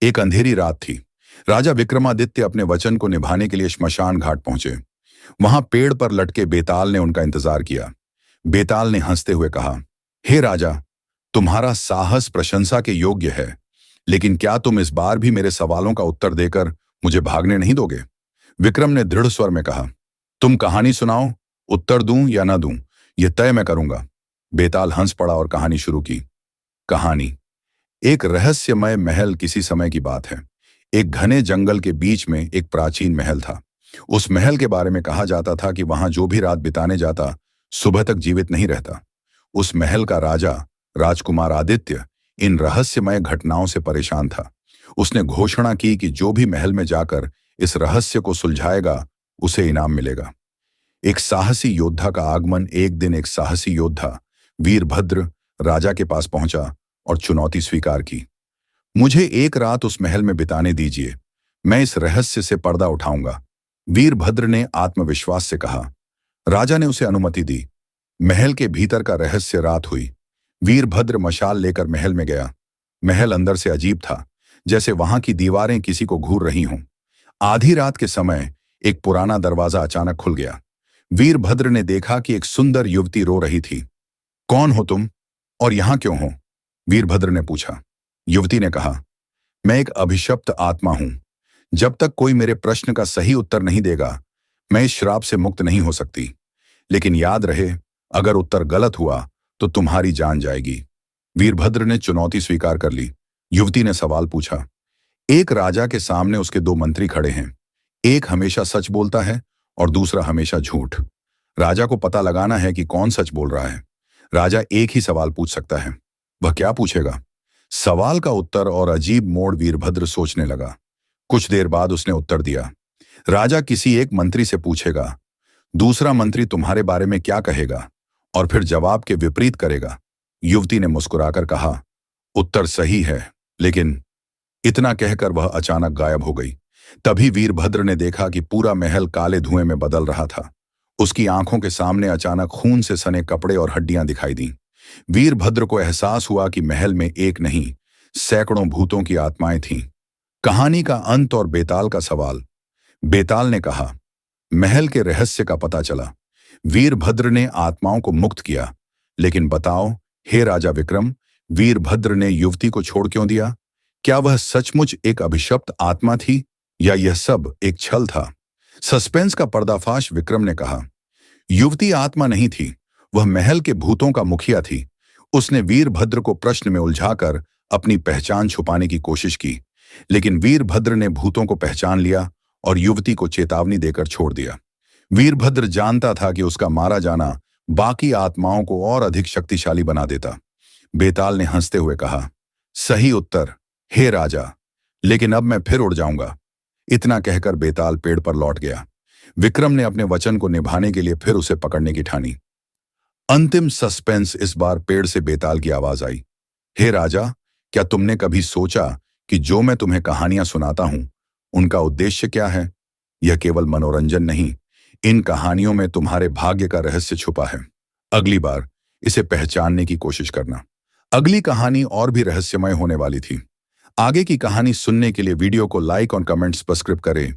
एक अंधेरी रात थी। राजा विक्रमादित्य अपने वचन को निभाने के लिए श्मशान घाट पहुंचे। वहां पेड़ पर लटके बेताल ने उनका इंतजार किया। बेताल ने हंसते हुए कहा, हे राजा, तुम्हारा साहस प्रशंसा के योग्य है, लेकिन क्या तुम इस बार भी मेरे सवालों का उत्तर देकर मुझे भागने नहीं दोगे? विक्रम ने दृढ़ स्वर में कहा, तुम कहानी सुनाओ, उत्तर दूं या ना दूं, यह तय मैं करूंगा। बेताल हंस पड़ा और कहानी शुरू की। कहानी। एक रहस्यमय महल। किसी समय की बात है। एक घने जंगल के बीच में एक प्राचीन महल था। उस महल के बारे में कहा जाता था कि वहां जो भी रात बिताने जाता, सुबह तक जीवित नहीं रहता। उस महल का राजा, राजकुमार आदित्य, इन रहस्यमय घटनाओं से परेशान था। उसने घोषणा की कि जो भी महल में जाकर इस रहस्य को सुलझाएगा, उसे इनाम मिलेगा। एक साहसी योद्धा का आगमन। एक दिन एक साहसी योद्धा, वीरभद्र, राजा के पास पहुंचा और चुनौती स्वीकार की। मुझे एक रात उस महल में बिताने दीजिए, मैं इस रहस्य से पर्दा उठाऊंगा। वीरभद्र ने आत्मविश्वास से कहा। राजा ने उसे अनुमति दी। महल के भीतर का रहस्य रात हुई। वीरभद्र मशाल लेकर महल में गया। महल अंदर से अजीब था, जैसे वहां की दीवारें किसी को घूर रही हों। आधी रात के समय एक पुराना दरवाजा अचानक खुल गया। वीरभद्र ने देखा कि एक सुंदर युवती रो रही थी। कौन हो तुम और यहां क्यों हो? वीरभद्र ने पूछा। युवती ने कहा, मैं एक अभिशप्त आत्मा हूं। जब तक कोई मेरे प्रश्न का सही उत्तर नहीं देगा, मैं इस श्राप से मुक्त नहीं हो सकती। लेकिन याद रहे, अगर उत्तर गलत हुआ तो तुम्हारी जान जाएगी। वीरभद्र ने चुनौती स्वीकार कर ली। युवती ने सवाल पूछा। एक राजा के सामने उसके दो मंत्री खड़े हैं। एक हमेशा सच बोलता है और दूसरा हमेशा झूठ। राजा को पता लगाना है कि कौन सच बोल रहा है। राजा एक ही सवाल पूछ सकता है। वह क्या पूछेगा? सवाल का उत्तर और अजीब मोड़। वीरभद्र सोचने लगा। कुछ देर बाद उसने उत्तर दिया। राजा किसी एक मंत्री से पूछेगा, दूसरा मंत्री तुम्हारे बारे में क्या कहेगा, और फिर जवाब के विपरीत करेगा। युवती ने मुस्कुराकर कहा, उत्तर सही है, लेकिन। इतना कहकर वह अचानक गायब हो गई। तभी वीरभद्र ने देखा कि पूरा महल काले धुएं में बदल रहा था। उसकी आंखों के सामने अचानक खून से सने कपड़े और हड्डियां दिखाई दीं। वीरभद्र को एहसास हुआ कि महल में एक नहीं, सैकड़ों भूतों की आत्माएं थीं। कहानी का अंत और बेताल का सवाल। बेताल ने कहा, महल के रहस्य का पता चला। वीरभद्र ने आत्माओं को मुक्त किया। लेकिन बताओ, हे राजा विक्रम, वीरभद्र ने युवती को छोड़ क्यों दिया? क्या वह सचमुच एक अभिशप्त आत्मा थी, या यह सब एक छल था? सस्पेंस का पर्दाफाश। विक्रम ने कहा, युवती आत्मा नहीं थी, वह महल के भूतों का मुखिया थी। उसने वीरभद्र को प्रश्न में उलझाकर अपनी पहचान छुपाने की कोशिश की, लेकिन वीरभद्र ने भूतों को पहचान लिया और युवती को चेतावनी देकर छोड़ दिया। वीरभद्र जानता था कि उसका मारा जाना बाकी आत्माओं को और अधिक शक्तिशाली बना देता। बेताल ने हंसते हुए कहा, सही उत्तर, हे राजा, लेकिन अब मैं फिर उड़ जाऊंगा। इतना कहकर बेताल पेड़ पर लौट गया। विक्रम ने अपने वचन को निभाने के लिए फिर उसे पकड़ने की ठानी। अंतिम सस्पेंस। इस बार पेड़ से बेताल की आवाज आई, हे राजा, क्या तुमने कभी सोचा कि जो मैं तुम्हें कहानियां सुनाता हूं, उनका उद्देश्य क्या है? यह केवल मनोरंजन नहीं, इन कहानियों में तुम्हारे भाग्य का रहस्य छुपा है। अगली बार इसे पहचानने की कोशिश करना। अगली कहानी और भी रहस्यमय होने वाली थी। आगे की कहानी सुनने के लिए वीडियो को लाइक और कमेंट्स सब्सक्राइब करें